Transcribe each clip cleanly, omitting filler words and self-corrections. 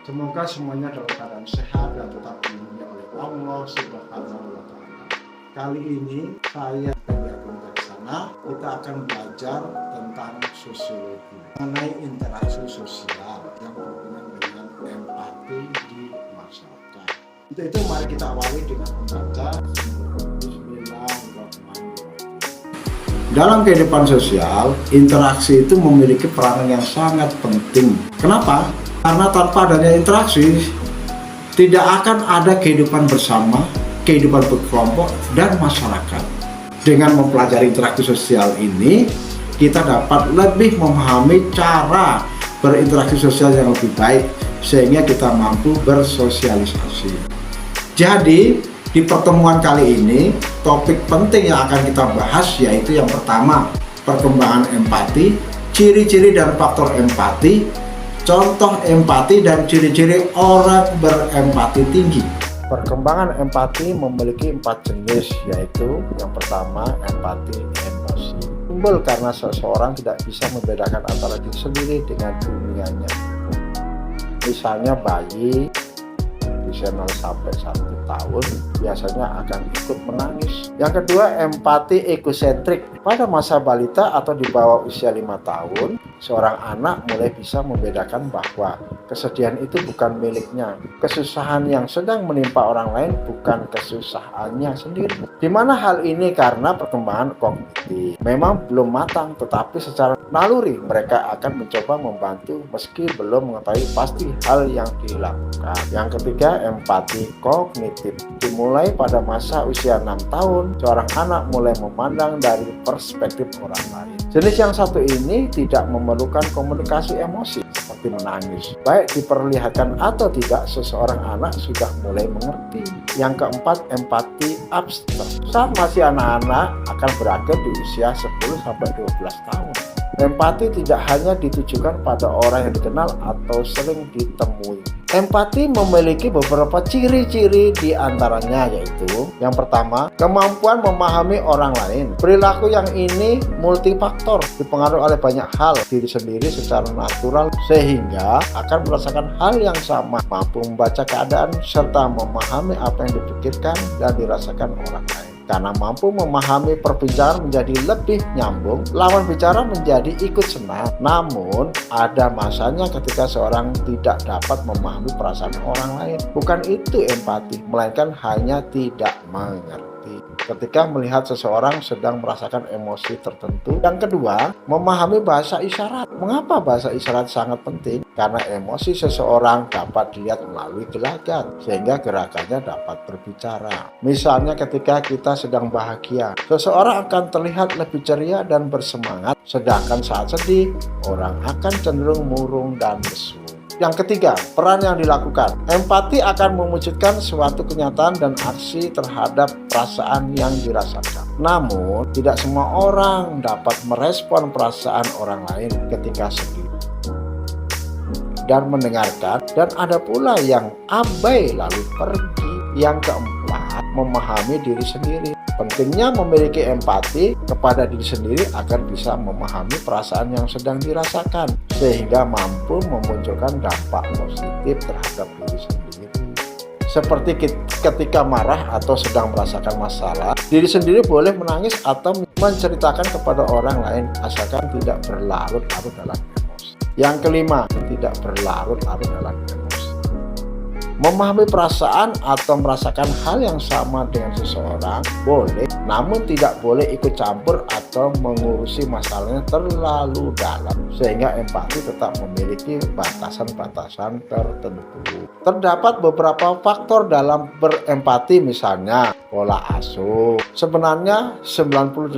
Semoga semuanya dalam keadaan sehat dan tetap dilindungi oleh Allah Subhanahu wa Ta'ala. Kali ini saya dari Agung Sana kita akan belajar tentang sosiologi mengenai interaksi sosial yang berhubungan dengan empati di masyarakat. Untuk itu mari kita awali dengan membaca Bismillahirrahmanirrahim. Dalam kehidupan sosial, interaksi itu memiliki peranan yang sangat penting. Kenapa? Karena tanpa adanya interaksi, tidak akan ada kehidupan bersama, kehidupan berkelompok, dan masyarakat. Dengan mempelajari interaksi sosial ini, kita dapat lebih memahami cara berinteraksi sosial yang lebih baik, sehingga kita mampu bersosialisasi. Jadi, di pertemuan kali ini, topik penting yang akan kita bahas yaitu yang pertama, perkembangan empati, ciri-ciri dan faktor empati, contoh empati dan ciri-ciri orang berempati tinggi. Perkembangan empati memiliki 4 jenis, yaitu yang pertama empati emosi. Timbul karena seseorang tidak bisa membedakan antara diri sendiri dengan dunianya. Misalnya bayi usia 0 sampai 1 tahun biasanya akan ikut menangis. Yang kedua, empati egosentrik. Pada masa balita atau di bawah usia 5 tahun, seorang anak mulai bisa membedakan bahwa kesedihan itu bukan miliknya. Kesusahan yang sedang menimpa orang lain bukan kesusahannya sendiri. Di mana hal ini karena perkembangan kognitif memang belum matang, tetapi secara naluri mereka akan mencoba membantu meski belum mengetahui pasti hal yang dilakukan. Yang ketiga, empati kognitif. Dimulai pada masa usia 6 tahun, seorang anak mulai memandang dari perspektif orang lain. Jenis yang satu ini tidak memerlukan komunikasi emosi seperti menangis. Baik diperlihatkan atau tidak, seseorang anak sudah mulai mengerti. Yang keempat, empati abstrak. Saat masih anak-anak akan berakhir di usia 10-12 tahun. Empati tidak hanya ditujukan pada orang yang dikenal atau sering ditemui. Empati memiliki beberapa ciri-ciri di antaranya, yaitu yang pertama, kemampuan memahami orang lain. Perilaku yang ini multifaktor, dipengaruhi oleh banyak hal diri sendiri secara natural sehingga akan merasakan hal yang sama, mampu membaca keadaan serta memahami apa yang dipikirkan dan dirasakan orang lain. Karena mampu memahami perbincangan menjadi lebih nyambung, lawan bicara menjadi ikut senang. Namun, ada masanya ketika seorang tidak dapat memahami perasaan orang lain. Bukan itu empati, melainkan hanya tidak mengerti ketika melihat seseorang sedang merasakan emosi tertentu. Yang kedua, memahami bahasa isyarat. Mengapa bahasa isyarat sangat penting? Karena emosi seseorang dapat dilihat melalui gelagat, sehingga gerakannya dapat berbicara. Misalnya ketika kita sedang bahagia, seseorang akan terlihat lebih ceria dan bersemangat, sedangkan saat sedih, orang akan cenderung murung dan lesu. Yang ketiga, peran yang dilakukan. Empati akan mewujudkan suatu kenyataan dan aksi terhadap perasaan yang dirasakan. Namun, tidak semua orang dapat merespon perasaan orang lain ketika sedih dan mendengarkan, dan ada pula yang abai lalu pergi. Yang keempat, memahami diri sendiri. Pentingnya memiliki empati kepada diri sendiri agar bisa memahami perasaan yang sedang dirasakan, sehingga mampu memunculkan dampak positif terhadap diri sendiri. Seperti ketika marah atau sedang merasakan masalah, diri sendiri boleh menangis atau menceritakan kepada orang lain, asalkan tidak berlarut-larut dalam emosi. Yang kelima, tidak berlarut-larut dalam emosi. Memahami perasaan atau merasakan hal yang sama dengan seseorang boleh, namun tidak boleh ikut campur atau mengurusi masalahnya terlalu dalam, sehingga empati tetap memiliki batasan-batasan tertentu. Terdapat beberapa faktor dalam berempati, misalnya pola asuh. Sebenarnya 98%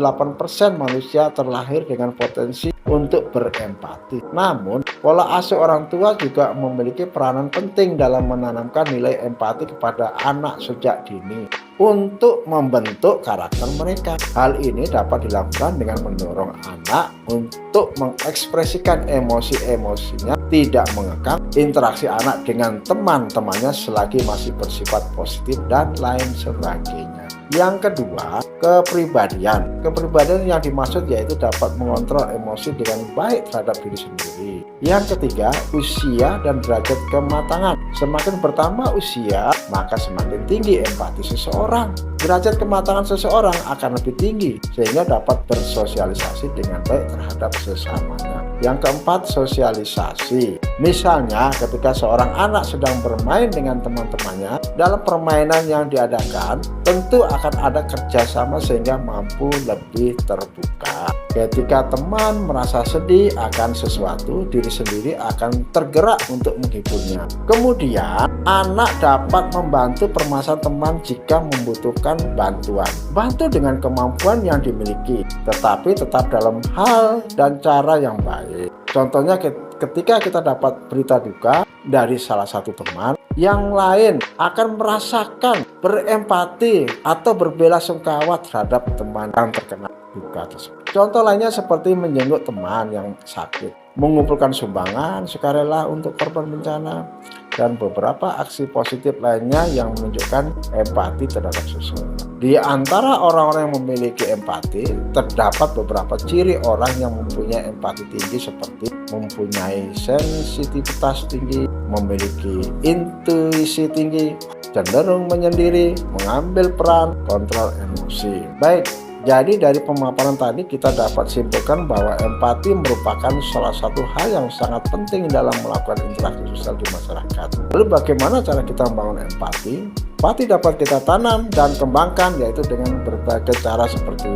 manusia terlahir dengan potensi untuk berempati. Namun, pola asuh orang tua juga memiliki peranan penting dalam menanamkan nilai empati kepada anak sejak dini untuk membentuk karakter mereka. Hal ini dapat dilakukan dengan mendorong anak untuk mengekspresikan emosi-emosinya, tidak mengekang, interaksi anak dengan teman-temannya selagi masih bersifat positif, dan lain sebagainya. Yang kedua, kepribadian. Kepribadian yang dimaksud yaitu dapat mengontrol emosi dengan baik terhadap diri sendiri. Yang ketiga, usia dan derajat kematangan. Semakin bertambah usia, maka semakin tinggi empati seseorang. Derajat kematangan seseorang akan lebih tinggi sehingga dapat bersosialisasi dengan baik terhadap sesamanya. Yang keempat, sosialisasi. Misalnya ketika seorang anak sedang bermain dengan teman-temannya, dalam permainan yang diadakan tentu akan ada kerjasama sehingga mampu lebih terbuka. Ketika teman merasa sedih akan sesuatu, diri sendiri akan tergerak untuk menghiburnya. Kemudian anak dapat membantu permasalahan teman jika membutuhkan bantuan. Bantu dengan kemampuan yang dimiliki, tetapi tetap dalam hal dan cara yang baik. Contohnya ketika kita dapat berita duka dari salah satu teman, yang lain akan merasakan berempati atau berbelasungkawa terhadap teman yang terkena duka tersebut. Contoh lainnya seperti menjenguk teman yang sakit, mengumpulkan sumbangan sukarela untuk korban bencana, dan beberapa aksi positif lainnya yang menunjukkan empati terhadap seseorang. Di antara orang-orang yang memiliki empati, terdapat beberapa ciri orang yang mempunyai empati tinggi seperti mempunyai sensitivitas tinggi, memiliki intuisi tinggi, cenderung menyendiri, mengambil peran, kontrol emosi. Baik, jadi dari pemaparan tadi kita dapat simpulkan bahwa empati merupakan salah satu hal yang sangat penting dalam melakukan interaksi sosial di masyarakat. Lalu bagaimana cara kita membangun empati? Empati dapat kita tanam dan kembangkan yaitu dengan berbagai cara seperti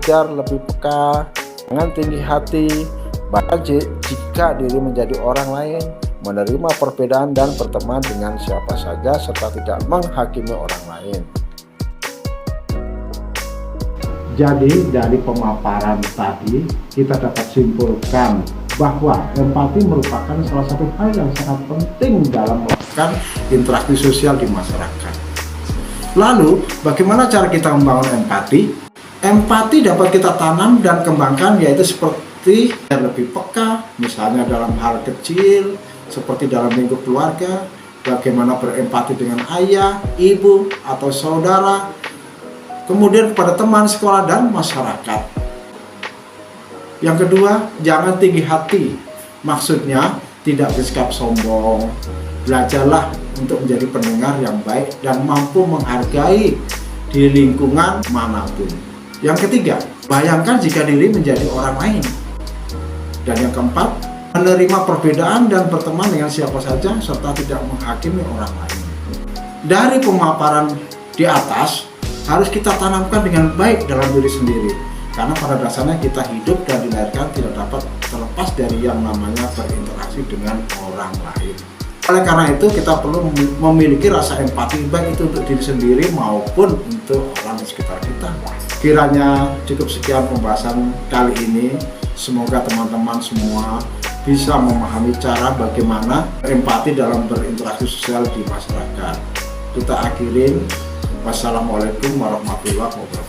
biar lebih peka, dengan tinggi hati, bahkan jika diri menjadi orang lain, menerima perbedaan dan berteman dengan siapa saja serta tidak menghakimi orang lain. Jadi dari pemaparan tadi kita dapat simpulkan bahwa empati merupakan salah satu hal yang sangat penting dalam melakukan interaksi sosial di masyarakat. Lalu bagaimana cara kita membangun empati? Empati dapat kita tanam dan kembangkan yaitu seperti yang lebih peka, misalnya dalam hal kecil seperti dalam lingkup keluarga, bagaimana berempati dengan ayah, ibu, atau saudara, kemudian kepada teman sekolah dan masyarakat. Yang kedua, jangan tinggi hati. Maksudnya tidak bersikap sombong. Belajarlah untuk menjadi pendengar yang baik dan mampu menghargai di lingkungan manapun. Yang ketiga, bayangkan jika diri menjadi orang lain. Dan yang keempat, menerima perbedaan dan berteman dengan siapa saja serta tidak menghakimi orang lain. Dari pemaparan di atas harus kita tanamkan dengan baik dalam diri sendiri, karena pada dasarnya kita hidup dan dilahirkan tidak dapat terlepas dari yang namanya berinteraksi dengan orang lain. Oleh karena itu kita perlu memiliki rasa empati baik itu untuk diri sendiri maupun untuk orang di sekitar kita. Kiranya cukup sekian pembahasan kali ini. Semoga teman-teman semua bisa memahami cara bagaimana empati dalam berinteraksi sosial di masyarakat. Kita akhirin. Wassalamualaikum warahmatullahi wabarakatuh.